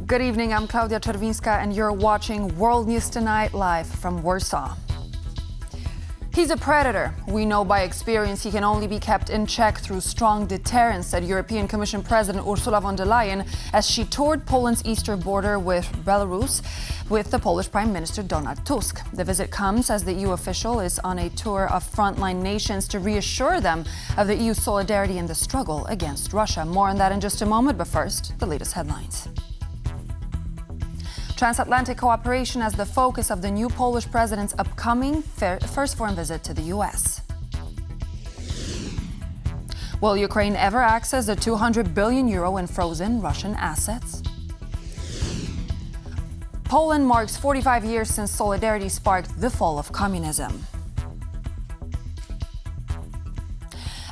Good evening, I'm Klaudia Czerwińska and you're watching World News Tonight live from Warsaw. He's a predator. We know by experience he can only be kept in check through strong deterrence, said European Commission President Ursula von der Leyen as she toured Poland's eastern border with Belarus with the Polish Prime Minister Donald Tusk. The visit comes as the EU official is on a tour of frontline nations to reassure them of the EU's solidarity in the struggle against Russia. More on that in just a moment, but first, the latest headlines. Transatlantic cooperation as the focus of the new Polish president's upcoming first foreign visit to the U.S. Will Ukraine ever access the €200 billion in frozen Russian assets? Poland marks 45 years since solidarity sparked the fall of communism.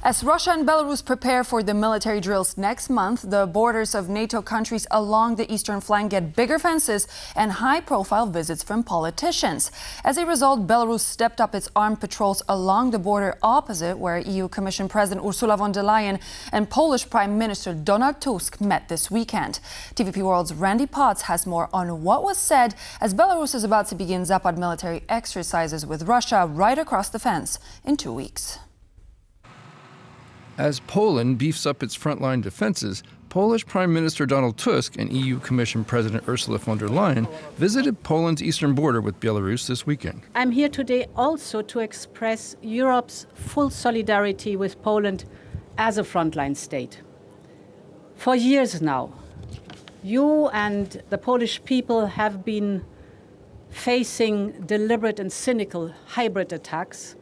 As Russia and Belarus prepare for the military drills next month, the borders of NATO countries along the eastern flank get bigger fences and high-profile visits from politicians. As a result, Belarus stepped up its armed patrols along the border opposite where EU Commission President Ursula von der Leyen and Polish Prime Minister Donald Tusk met this weekend. TVP World's Randy Potts has more on what was said as Belarus is about to begin Zapad military exercises with Russia right across the fence in 2 weeks. As Poland beefs up its frontline defenses, Polish Prime Minister Donald Tusk and EU Commission President Ursula von der Leyen visited Poland's eastern border with Belarus this weekend. I'm here today also to express Europe's full solidarity with Poland as a frontline state. For years now, you and the Polish people have been facing deliberate and cynical hybrid attacks.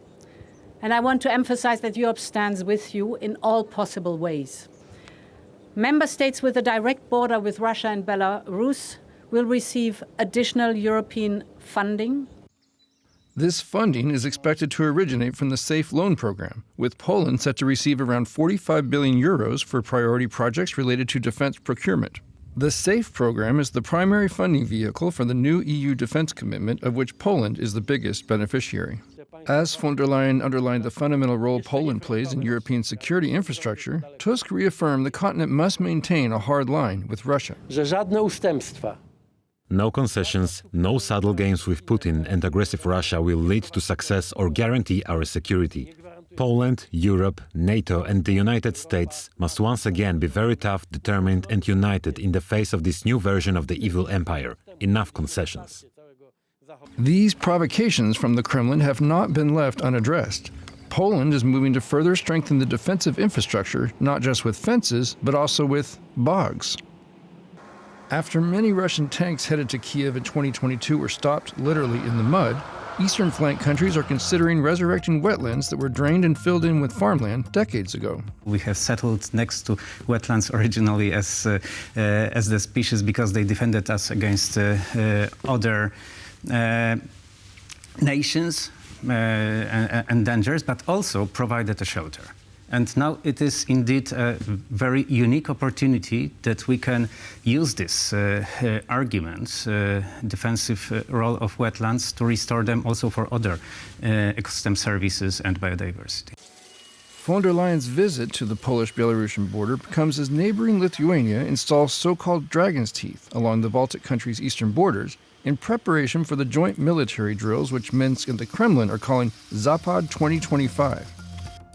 And I want to emphasize that Europe stands with you in all possible ways. Member states with a direct border with Russia and Belarus will receive additional European funding. This funding is expected to originate from the SAFE loan program, with Poland set to receive around €45 billion for priority projects related to defense procurement. The SAFE program is the primary funding vehicle for the new EU defense commitment, of which Poland is the biggest beneficiary. As von der Leyen underlined the fundamental role Poland plays in European security infrastructure, Tusk reaffirmed the continent must maintain a hard line with Russia. No concessions, no subtle games with Putin and aggressive Russia will lead to success or guarantee our security. Poland, Europe, NATO and the United States must once again be very tough, determined and united in the face of this new version of the evil empire. Enough concessions. These provocations from the Kremlin have not been left unaddressed. Poland is moving to further strengthen the defensive infrastructure, not just with fences, but also with bogs. After many Russian tanks headed to Kyiv in 2022 were stopped literally in the mud, eastern flank countries are considering resurrecting wetlands that were drained and filled in with farmland decades ago. We have settled next to wetlands originally as the species because they defended us against other nations and dangers, but also provided a shelter. And now it is indeed a very unique opportunity that we can use this argument, defensive role of wetlands, to restore them also for other ecosystem services and biodiversity. Von der Leyen's visit to the Polish-Belarusian border comes as neighboring Lithuania installs so-called dragon's teeth along the Baltic countries' eastern borders in preparation for the joint military drills which Minsk and the Kremlin are calling Zapad 2025.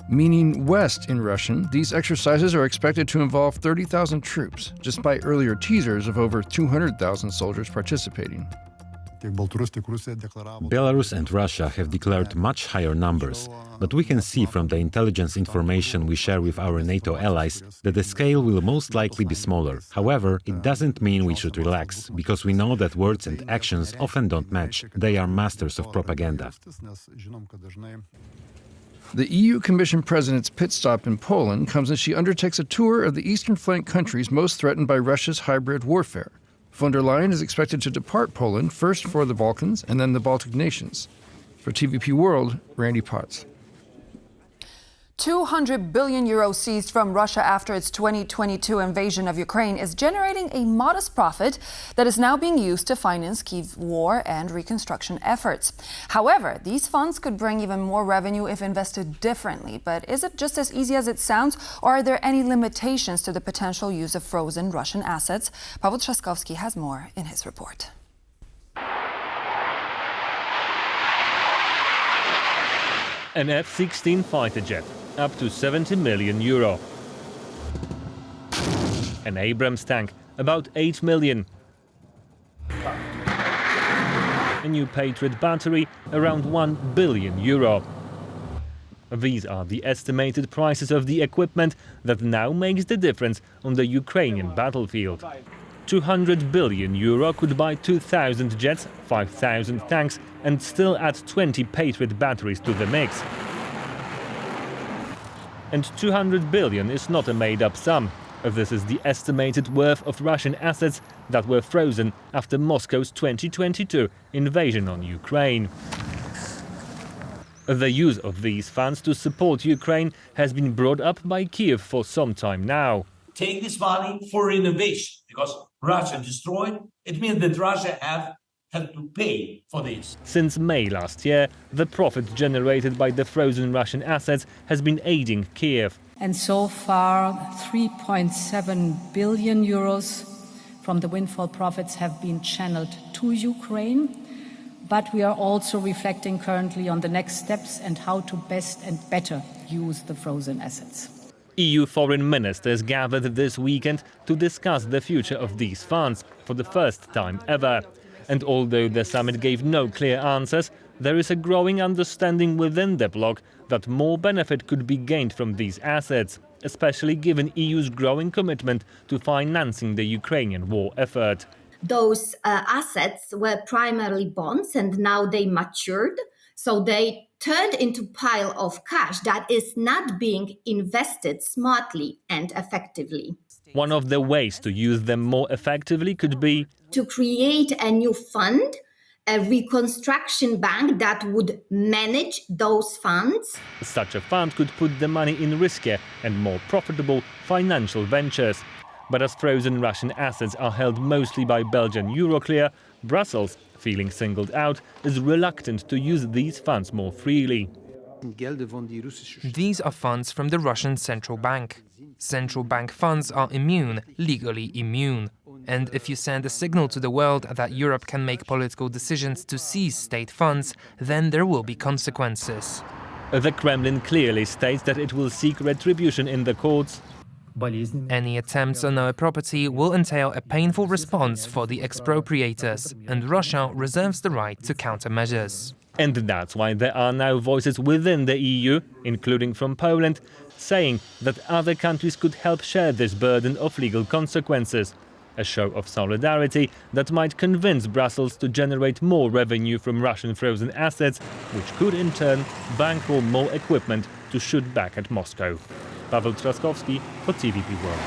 Meaning west in Russian, these exercises are expected to involve 30,000 troops, despite earlier teasers of over 200,000 soldiers participating. Belarus and Russia have declared much higher numbers, but we can see from the intelligence information we share with our NATO allies that the scale will most likely be smaller. However, it doesn't mean we should relax, because we know that words and actions often don't match. They are masters of propaganda. The EU Commission President's pit stop in Poland comes as she undertakes a tour of the eastern flank countries most threatened by Russia's hybrid warfare. Von der Leyen is expected to depart Poland first for the Balkans and then the Baltic nations. For TVP World, Randy Potts. €200 billion seized from Russia after its 2022 invasion of Ukraine is generating a modest profit that is now being used to finance Kyiv war and reconstruction efforts. However, these funds could bring even more revenue if invested differently. But is it just as easy as it sounds, or are there any limitations to the potential use of frozen Russian assets? Paweł Trzaskowski has more in his report. An F-16 fighter jet, up to €70 million. An Abrams tank, about €8 million. A new Patriot battery, around €1 billion. These are the estimated prices of the equipment that now makes the difference on the Ukrainian battlefield. €200 billion could buy 2,000 jets, 5,000 tanks, and still add 20 Patriot batteries to the mix. And 200 billion is not a made-up sum. This is the estimated worth of Russian assets that were frozen after Moscow's 2022 invasion on Ukraine. The use of these funds to support Ukraine has been brought up by Kyiv for some time now. Take this money for renovation, because Russia destroyed. It means that Russia have to pay for this. Since May last year, the profit generated by the frozen Russian assets has been aiding Kyiv. And so far, €3.7 billion from the windfall profits have been channeled to Ukraine. But we are also reflecting currently on the next steps and how to best and better use the frozen assets. EU foreign ministers gathered this weekend to discuss the future of these funds for the first time ever. And although the summit gave no clear answers, there is a growing understanding within the bloc that more benefit could be gained from these assets, especially given EU's growing commitment to financing the Ukrainian war effort. Those assets were primarily bonds, and now they matured. So they turned into a pile of cash that is not being invested smartly and effectively. One of the ways to use them more effectively could be to create a new fund, a reconstruction bank that would manage those funds. Such a fund could put the money in riskier and more profitable financial ventures. But as frozen Russian assets are held mostly by Belgian Euroclear, Brussels, feeling singled out, is reluctant to use these funds more freely. These are funds from the Russian central bank. Central bank funds are immune, legally immune. And if you send a signal to the world that Europe can make political decisions to seize state funds, then there will be consequences. The Kremlin clearly states that it will seek retribution in the courts. Any attempts on our property will entail a painful response for the expropriators, and Russia reserves the right to countermeasures. And that's why there are now voices within the EU, including from Poland, saying that other countries could help share this burden of legal consequences. A show of solidarity that might convince Brussels to generate more revenue from Russian frozen assets, which could in turn bankroll more equipment to shoot back at Moscow. Paweł Trzaskowski for TVP World.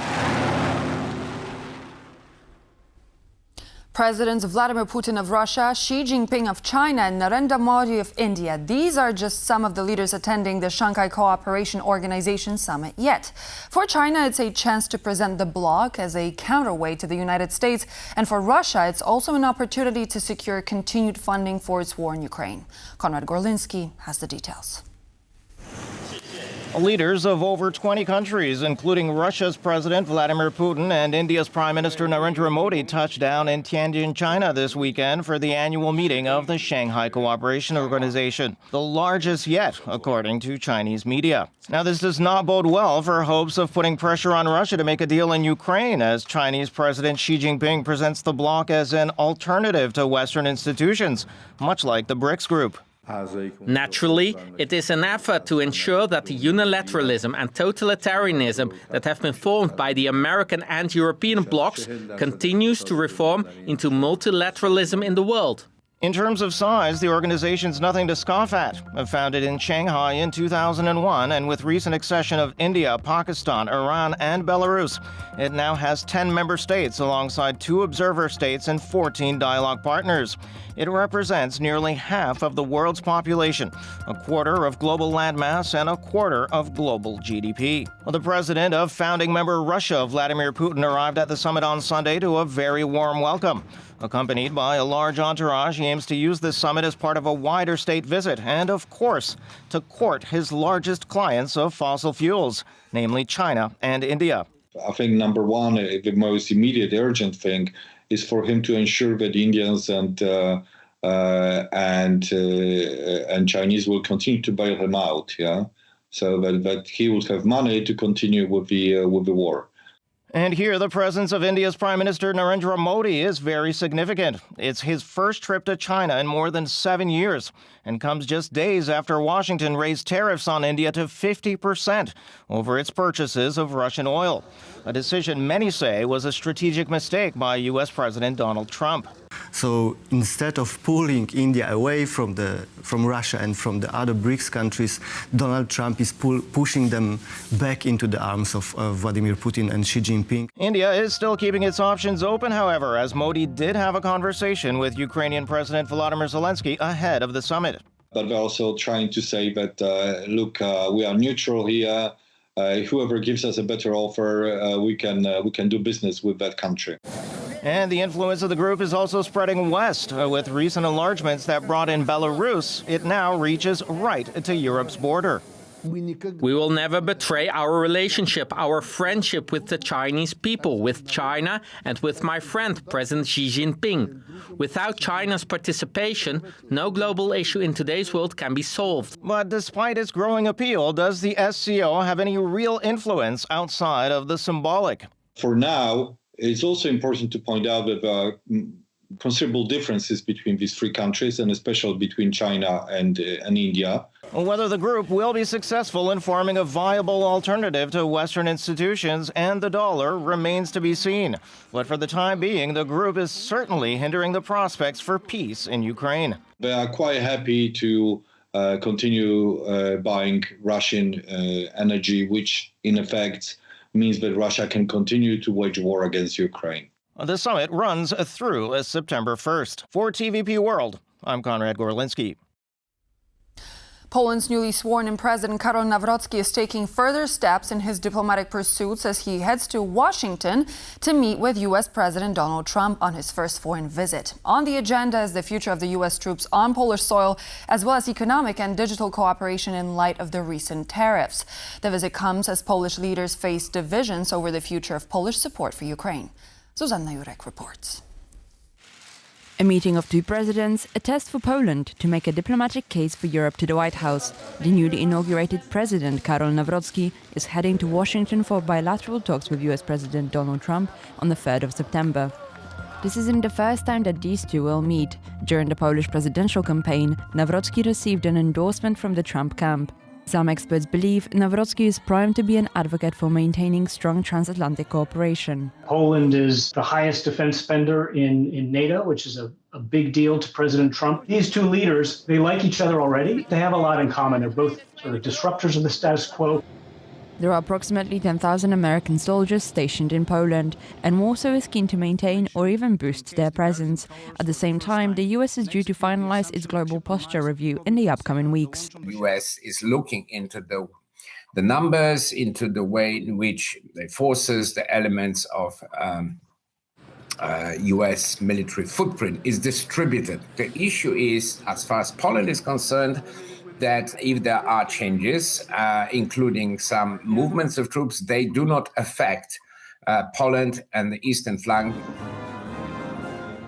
Presidents Vladimir Putin of Russia, Xi Jinping of China, and Narendra Modi of India. These are just some of the leaders attending the Shanghai Cooperation Organization summit yet. For China, it's a chance to present the bloc as a counterweight to the United States. And for Russia, it's also an opportunity to secure continued funding for its war in Ukraine. Konrad Gorlinski has the details. Leaders of over 20 countries, including Russia's President Vladimir Putin and India's Prime Minister Narendra Modi, touched down in Tianjin, China this weekend for the annual meeting of the Shanghai Cooperation Organization, the largest yet, according to Chinese media. Now, this does not bode well for hopes of putting pressure on Russia to make a deal in Ukraine, as Chinese President Xi Jinping presents the bloc as an alternative to Western institutions, much like the BRICS group. Naturally, it is an effort to ensure that the unilateralism and totalitarianism that have been formed by the American and European blocs continues to reform into multilateralism in the world. In terms of size, the organization's nothing to scoff at. Founded in Shanghai in 2001, and with recent accession of India, Pakistan, Iran, and Belarus, it now has 10 member states alongside 2 observer states and 14 dialogue partners. It represents nearly half of the world's population, a quarter of global landmass, and a quarter of global GDP. The president of founding member Russia, Vladimir Putin, arrived at the summit on Sunday to a very warm welcome. Accompanied by a large entourage, he aims to use this summit as part of a wider state visit and, of course, to court his largest clients of fossil fuels, namely China and India. I think number one, the most immediate urgent thing is for him to ensure that Indians and Chinese will continue to bail him out, so that he will have money to continue with the war. And here, the presence of India's Prime Minister Narendra Modi is very significant. It's his first trip to China in more than 7 years, and comes just days after Washington raised tariffs on India to 50% over its purchases of Russian oil, a decision many say was a strategic mistake by U.S. President Donald Trump. So instead of pulling India away from Russia and from the other BRICS countries, Donald Trump is pushing them back into the arms of Vladimir Putin and Xi Jinping. India is still keeping its options open, however, as Modi did have a conversation with Ukrainian President Volodymyr Zelensky ahead of the summit. But they're also trying to say that, look, we are neutral here. Whoever gives us a better offer, we can do business with that country. And the influence of the group is also spreading west. With recent enlargements that brought in Belarus, it now reaches right to Europe's border. We will never betray our relationship, our friendship with the Chinese people, with China, and with my friend, President Xi Jinping. Without China's participation, no global issue in today's world can be solved. But despite its growing appeal, does the SCO have any real influence outside of the symbolic? For now, it's also important to point out that there are considerable differences between these 3 countries, and especially between China and India. Whether the group will be successful in forming a viable alternative to Western institutions and the dollar remains to be seen. But for the time being, the group is certainly hindering the prospects for peace in Ukraine. They are quite happy to continue buying Russian energy, which in effect means that Russia can continue to wage war against Ukraine. The summit runs through September 1st. For TVP World, I'm Konrad Gorlinski. Poland's newly sworn-in President Karol Nawrocki is taking further steps in his diplomatic pursuits as he heads to Washington to meet with U.S. President Donald Trump on his first foreign visit. On the agenda is the future of the U.S. troops on Polish soil, as well as economic and digital cooperation in light of the recent tariffs. The visit comes as Polish leaders face divisions over the future of Polish support for Ukraine. Zuzanna Jurek reports. A meeting of 2 presidents, a test for Poland to make a diplomatic case for Europe to the White House. The newly inaugurated President Karol Nawrocki is heading to Washington for bilateral talks with US President Donald Trump on the 3rd of September. This isn't the first time that these two will meet. During the Polish presidential campaign, Nawrocki received an endorsement from the Trump camp. Some experts believe Nawrocki is primed to be an advocate for maintaining strong transatlantic cooperation. Poland is the highest defense spender in NATO, which is a big deal to President Trump. These 2 leaders, they like each other already. They have a lot in common. They're both sort of disruptors of the status quo. There are approximately 10,000 American soldiers stationed in Poland, and Warsaw is keen to maintain or even boost their presence. At the same time, the US is due to finalize its global posture review in the upcoming weeks. The US is looking into the numbers, into the way in which the forces, the elements of US military footprint is distributed. The issue is, as far as Poland is concerned, that if there are changes, including some movements of troops, they do not affect Poland and the eastern flank.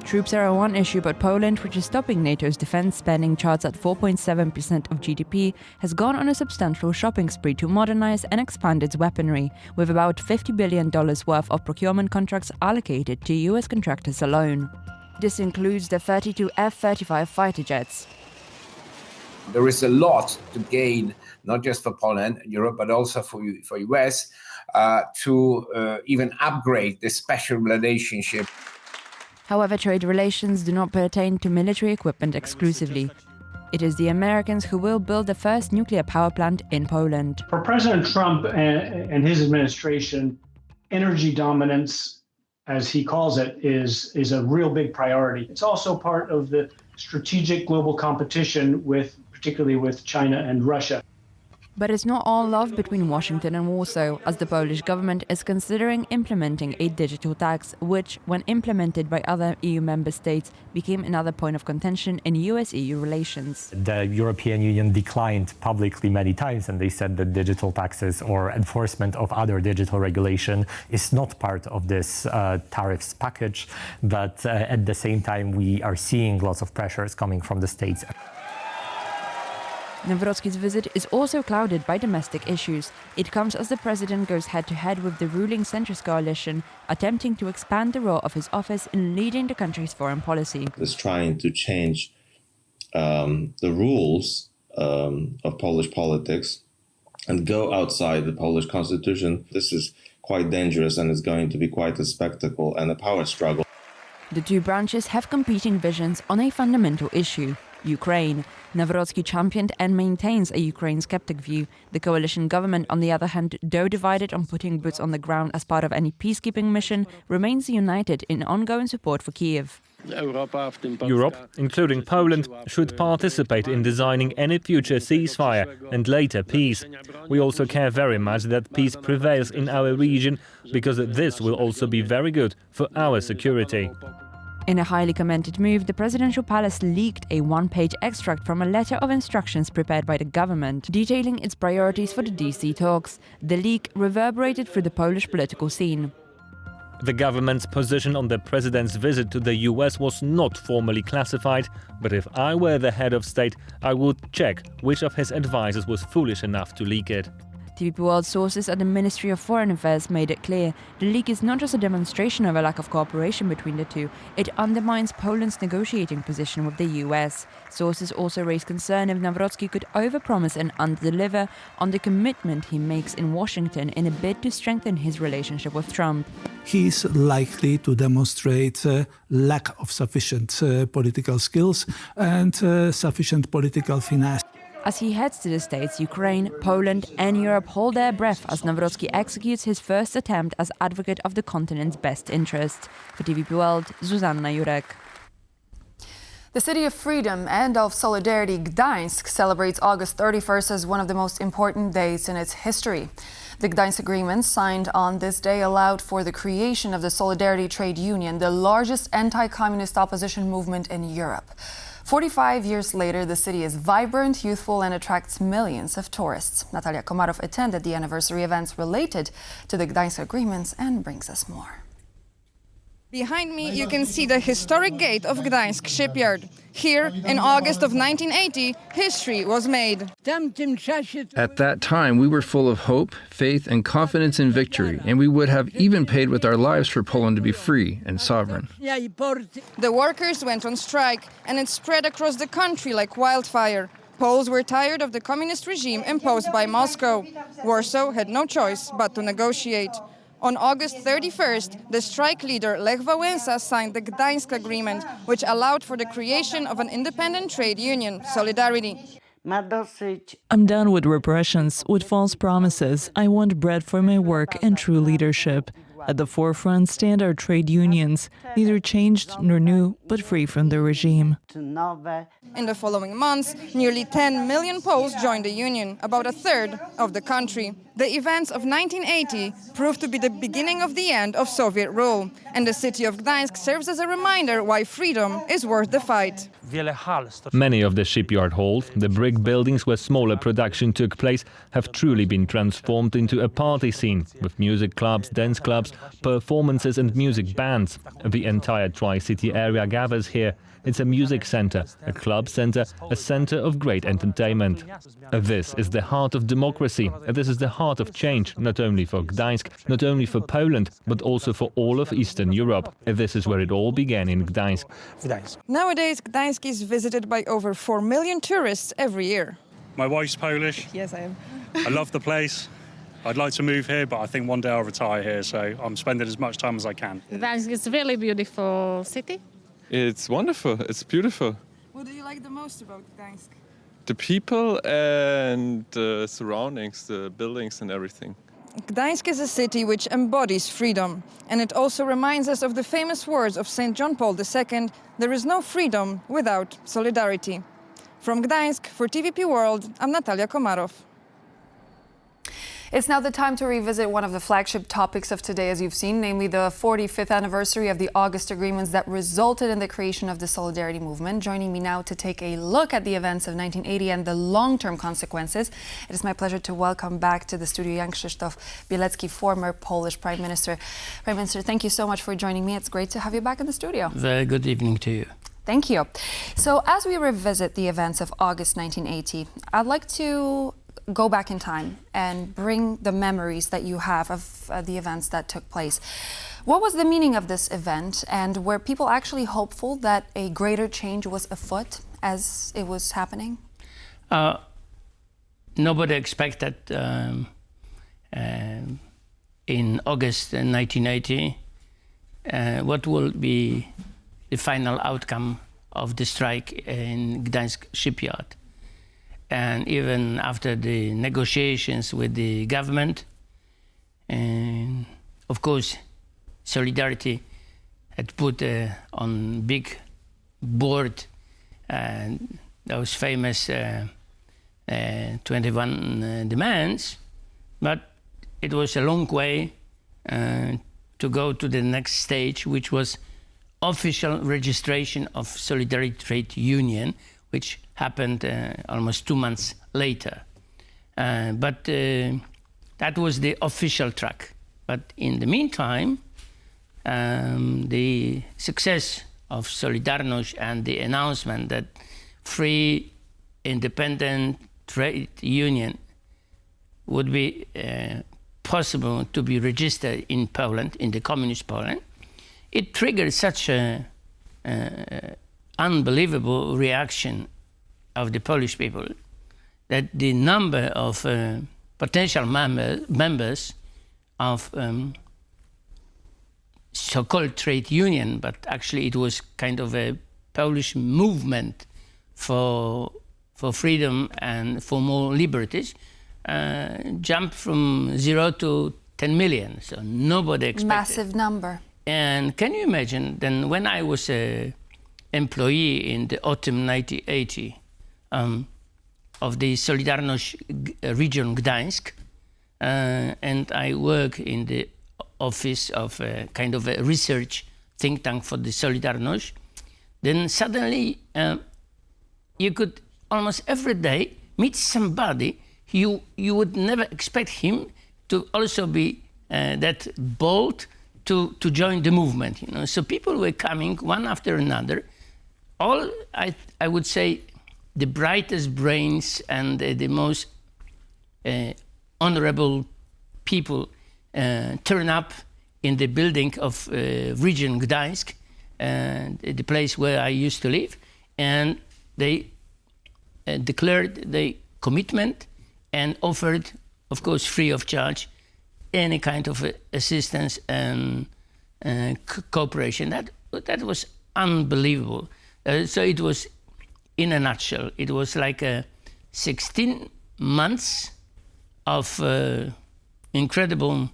Troops are one issue, but Poland, which is topping NATO's defense spending charts at 4.7% of GDP, has gone on a substantial shopping spree to modernize and expand its weaponry, with about $50 billion worth of procurement contracts allocated to US contractors alone. This includes the 32 F-35 fighter jets. There is a lot to gain, not just for Poland, Europe, but also for US, to even upgrade this special relationship. However, trade relations do not pertain to military equipment exclusively. It is the Americans who will build the first nuclear power plant in Poland. For President Trump and his administration, energy dominance, as he calls it, is a real big priority. It's also part of the strategic global competition particularly with China and Russia. But it's not all love between Washington and Warsaw, as the Polish government is considering implementing a digital tax, which, when implemented by other EU member states, became another point of contention in US-EU relations. The European Union declined publicly many times, and they said that digital taxes or enforcement of other digital regulation is not part of this tariffs package. But at the same time, we are seeing lots of pressures coming from the states. Nawrocki's visit is also clouded by domestic issues. It comes as the president goes head-to-head with the ruling centrist coalition, attempting to expand the role of his office in leading the country's foreign policy. Is trying to change the rules of Polish politics and go outside the Polish constitution. This is quite dangerous, and it's going to be quite a spectacle and a power struggle. The two branches have competing visions on a fundamental issue: Ukraine. Nawrocki championed and maintains a Ukraine skeptic view. The coalition government, on the other hand, though divided on putting boots on the ground as part of any peacekeeping mission, remains united in ongoing support for Kyiv. Europe, including Poland, should participate in designing any future ceasefire and later peace. We also care very much that peace prevails in our region, because this will also be very good for our security. In a highly commented move, the presidential palace leaked a one-page extract from a letter of instructions prepared by the government, detailing its priorities for the DC talks. The leak reverberated through the Polish political scene. The government's position on the president's visit to the US was not formally classified, but if I were the head of state, I would check which of his advisors was foolish enough to leak it. TVP World sources at the Ministry of Foreign Affairs made it clear the leak is not just a demonstration of a lack of cooperation between the two, it undermines Poland's negotiating position with the US. Sources also raise concern if Nawrocki could overpromise and underdeliver on the commitment he makes in Washington in a bid to strengthen his relationship with Trump. He's likely to demonstrate lack of sufficient political skills and sufficient political finesse. As he heads to the States, Ukraine, Poland and Europe hold their breath as Nawrocki executes his first attempt as advocate of the continent's best interests. For TVP World, Zuzanna Jurek. The city of freedom and of solidarity, Gdańsk, celebrates August 31st as one of the most important days in its history. The Gdańsk Agreement, signed on this day, allowed for the creation of the Solidarity Trade Union, the largest anti-communist opposition movement in Europe. 45 years later, the city is vibrant, youthful, and attracts millions of tourists. Natalia Komarow attended the anniversary events related to the Gdańsk agreements and brings us more. Behind me, you can see the historic gate of Gdańsk shipyard. Here, in August of 1980, history was made. At that time, we were full of hope, faith, and confidence in victory, and we would have even paid with our lives for Poland to be free and sovereign. The workers went on strike, and it spread across the country like wildfire. Poles were tired of the communist regime imposed by Moscow. Warsaw had no choice but to negotiate. On August 31st, the strike leader Lech Wałęsa signed the Gdańsk Agreement, which allowed for the creation of an independent trade union, Solidarity. I'm done with repressions, with false promises. I want bread for my work and true leadership. At the forefront stand our trade unions, neither changed nor new, but free from the regime. In the following months, nearly 10 million Poles joined the union, about a third of the country. The events of 1980 proved to be the beginning of the end of Soviet rule, and the city of Gdańsk serves as a reminder why freedom is worth the fight. Many of the shipyard halls, the brick buildings where smaller production took place, have truly been transformed into a party scene, with music clubs, dance clubs, performances and music bands. The entire Tri-City area gathers here. It's a music center, a club center, a center of great entertainment. This is the heart of democracy. This is the heart of change, not only for Gdańsk, not only for Poland, but also for all of Eastern Europe. This is where it all began, in Gdańsk. Nowadays, Gdańsk is visited by over 4 million tourists every year. My wife's Polish. Yes, I am. I love the place. I'd like to move here, but I think one day I'll retire here, so I'm spending as much time as I can. Gdańsk is a really beautiful city. It's wonderful. It's beautiful. What do you like the most about Gdańsk? The people and the surroundings, the buildings and everything. Gdańsk is a city which embodies freedom, and it also reminds us of the famous words of St. John Paul II, there is no freedom without solidarity. From Gdańsk, for TVP World, I'm Natalia Komarow. It's now the time to revisit one of the flagship topics of today, as you've seen, namely the 45th anniversary of the August agreements that resulted in the creation of the Solidarity Movement. Joining me now to take a look at the events of 1980 and the long-term consequences, it is my pleasure to welcome back to the studio Jan Krzysztof Bielecki, former Polish Prime Minister. Prime Minister, thank you so much for joining me. It's great to have you back in the studio. Very good evening to you. Thank you. So as we revisit the events of August 1980, I'd like to go back in time and bring the memories that you have of the events that took place. What was the meaning of this event, and were people actually hopeful that a greater change was afoot as it was happening? Nobody expected in August 1980 what will be the final outcome of the strike in Gdańsk shipyard. And even after the negotiations with the government, and of course, Solidarity had put on big board those famous 21 demands, but it was a long way to go to the next stage, which was official registration of Solidarity Trade Union, which happened almost 2 months later. But that was the official track. But in the meantime, the success of Solidarność and the announcement that free, independent trade union would be possible to be registered in Poland, in the communist Poland, it triggered such a unbelievable reaction of the Polish people that the number of potential members of so-called trade union, but actually it was kind of a Polish movement for freedom and for more liberties, jumped from 0 to 10 million. So nobody expected. Massive number. And can you imagine, then when I was an employee in the autumn 1980 of the Solidarność region Gdańsk, and I work in the office of a kind of a research think tank for the Solidarność, then suddenly you could almost every day meet somebody you would never expect him to also be that bold to join the movement, you know. So people were coming one after another. All, I would say, the brightest brains and the most honorable people turn up in the building of region Gdańsk, the place where I used to live, and they declared the commitment and offered, of course, free of charge, any kind of assistance and cooperation. That was unbelievable. So it was, in a nutshell, it was like 16 months of incredible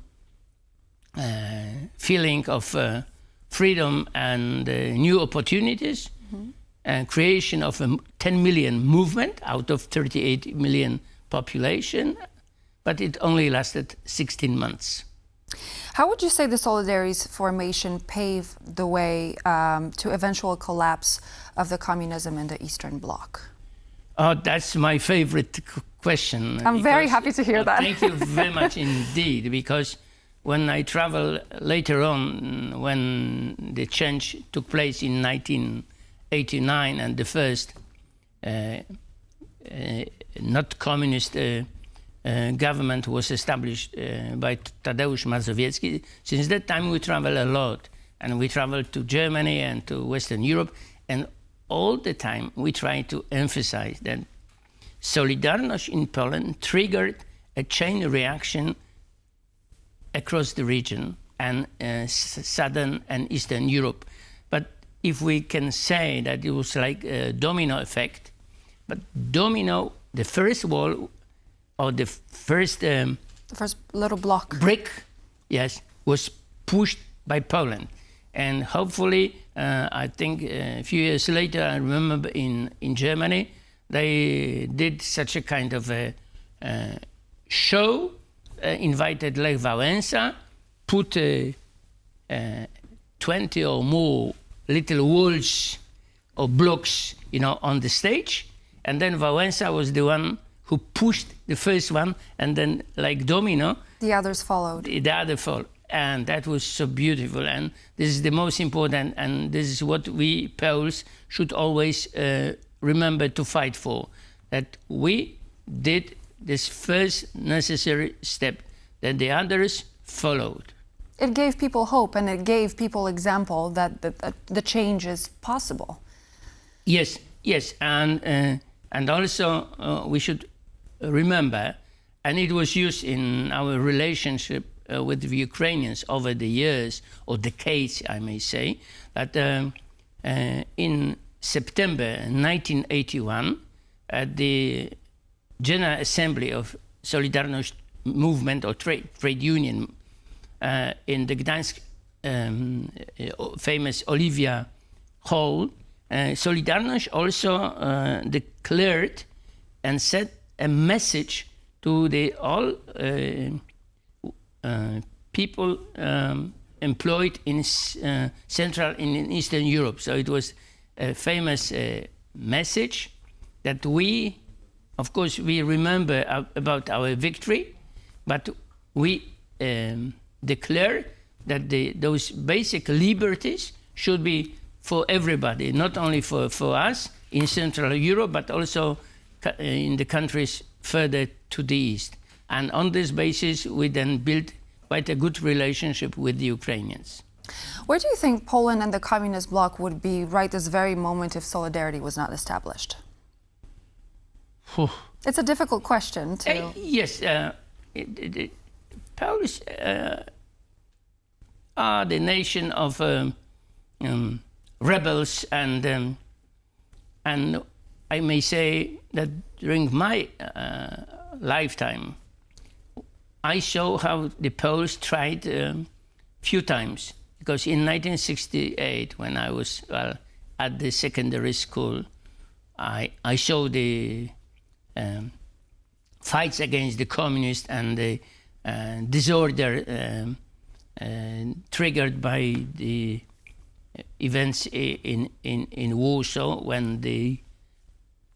feeling of freedom and new opportunities, and creation of a 10 million movement out of 38 million population, but it only lasted 16 months. How would you say the Solidarity's formation paved the way to eventual collapse of the communism in the Eastern Bloc? Oh, that's my favorite question. I'm very happy to hear that. Thank you very much indeed, because when I travel later on, when the change took place in 1989 and the first not communist government was established by Tadeusz Mazowiecki. Since that time we travel a lot, and we travel to Germany and to Western Europe, and all the time we try to emphasize that Solidarność in Poland triggered a chain reaction across the region and southern and eastern Europe. But if we can say that it was like a domino effect, but domino, the first wall or the first little block brick, yes, was pushed by Poland. And hopefully, I think a few years later, I remember in Germany, they did such a kind of a show, invited Lech Wałęsa, put 20 or more little walls or blocks, on the stage. And then Wałęsa was the one who pushed the first one, and then like domino, the others followed. The other followed. And that was so beautiful. And this is the most important, and this is what we Poles should always remember to fight for, that we did this first necessary step, that the others followed. It gave people hope, and it gave people example that the change is possible. Yes, and also we should remember, and it was used in our relationship with the Ukrainians over the years, or decades, I may say, that in September 1981, at the General Assembly of Solidarność Movement or Trade Union in the Gdańsk famous Olivia Hall, Solidarność also declared and sent a message to the all people employed in Central and Eastern Europe. So it was a famous message that we, of course, we remember about our victory, but we declare that those basic liberties should be for everybody, not only for us in Central Europe, but also in the countries further to the east. And on this basis, we then built quite a good relationship with the Ukrainians. Where do you think Poland and the communist bloc would be right this very moment if solidarity was not established? It's a difficult question to... Yes, Polish are the nation of rebels, and I may say that during my lifetime, I saw how the Poles tried few times, because in 1968, when I was at the secondary school, I saw the fights against the communists and the disorder triggered by the events in Warsaw, when the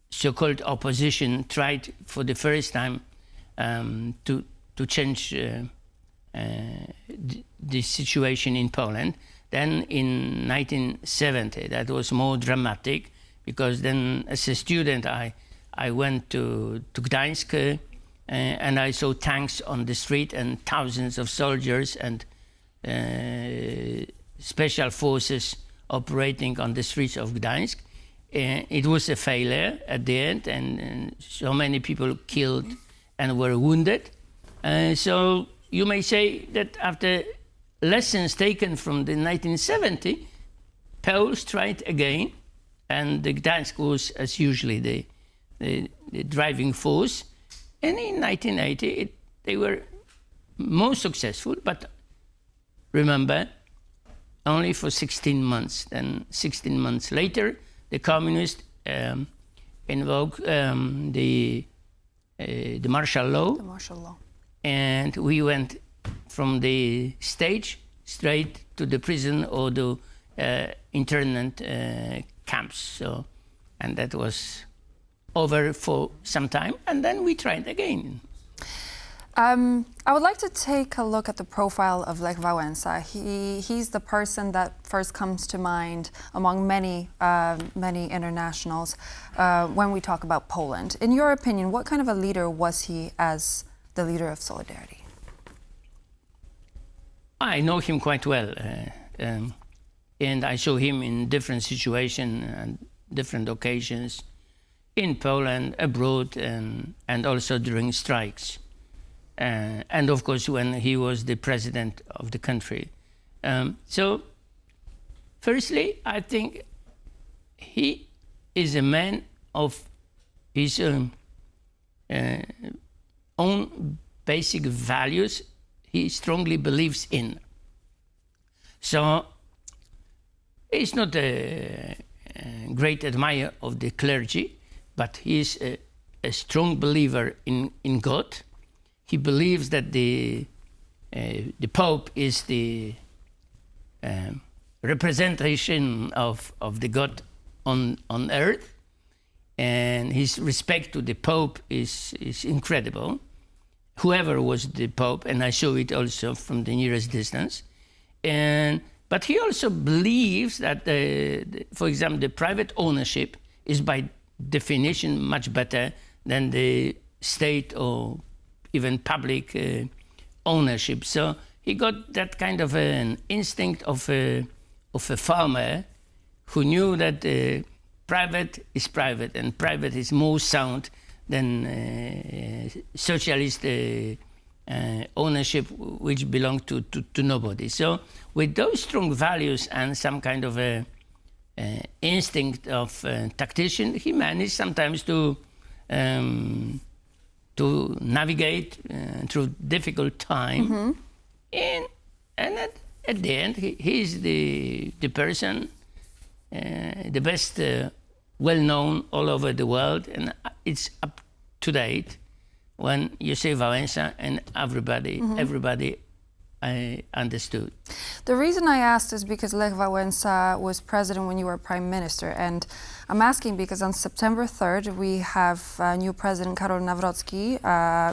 so-called opposition tried for the first time to change the situation in Poland. Then in 1970, that was more dramatic, because then as a student I went to Gdańsk and I saw tanks on the street and thousands of soldiers and special forces operating on the streets of Gdańsk. It was a failure at the end, and so many people killed and were wounded. So you may say that after lessons taken from the 1970, Poles tried again, and the Gdańsk was, as usually, the driving force. And in 1980, they were more successful, but remember, only for 16 months. Then 16 months later, the communists invoked the martial law. The martial law. And we went from the stage straight to the prison or the internment camps. So, and that was over for some time, and then we tried again. I would like to take a look at the profile of Lech Wałęsa. He's the person that first comes to mind among many internationals when we talk about Poland. In your opinion, what kind of a leader was he as the leader of Solidarity? I know him quite well, and I saw him in different situations and different occasions in Poland, abroad, and also during strikes. and of course when he was the president of the country. So, firstly, I think he is a man of his own basic values he strongly believes in. So he's not a great admirer of the clergy, but he is a strong believer in God. He believes that the Pope is the representation of the God on earth, and his respect to the Pope is incredible. Whoever was the Pope, and I saw it also from the nearest distance. But he also believes that, for example, the private ownership is by definition much better than the state or even public ownership. So he got that kind of an instinct of a farmer who knew that private is private, and private is more sound than socialist ownership, which belonged to nobody. So with those strong values and some kind of instinct of tactician, he managed sometimes to navigate through difficult time. And at the end, he's the person, the best well-known all over the world, and it's up to date when you say Wałęsa, and everybody understood. The reason I asked is because Lech Wałęsa was president when you were prime minister, and I'm asking because on September 3rd we have new president Karol Nawrocki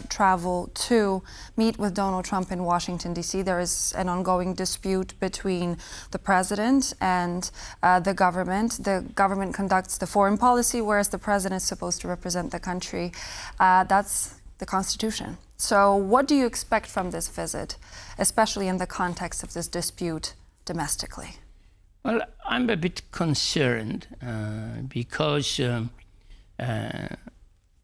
travel to meet with Donald Trump in Washington, D.C. There is an ongoing dispute between the president and the government. The government conducts the foreign policy, whereas the president is supposed to represent the country. That's the Constitution. So what do you expect from this visit, especially in the context of this dispute domestically? Well, I'm a bit concerned because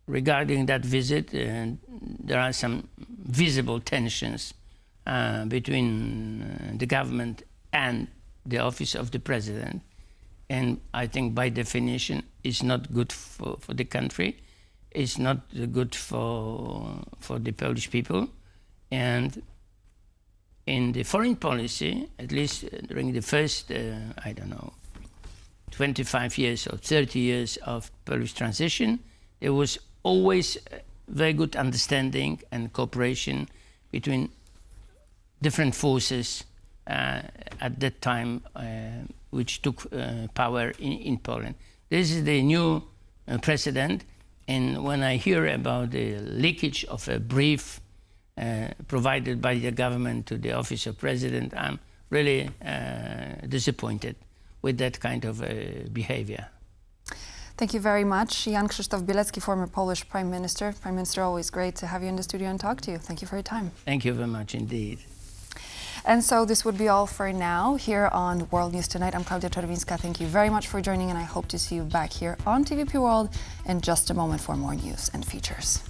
regarding that visit, there are some visible tensions between the government and the office of the president. And I think by definition, it's not good for the country. It's not good for the Polish people. And in the foreign policy, at least during the first, 25 years or 30 years of Polish transition, there was always very good understanding and cooperation between different forces at that time which took power in Poland. This is the new precedent. And when I hear about the leakage of a brief provided by the government to the office of president, I'm really disappointed with that kind of behavior. Thank you very much. Jan Krzysztof Bielecki, former Polish Prime Minister. Prime Minister, always great to have you in the studio and talk to you. Thank you for your time. Thank you very much indeed. And so this would be all for now here on World News Tonight. I'm Klaudia Czerwińska. Thank you very much for joining, and I hope to see you back here on TVP World in just a moment for more news and features.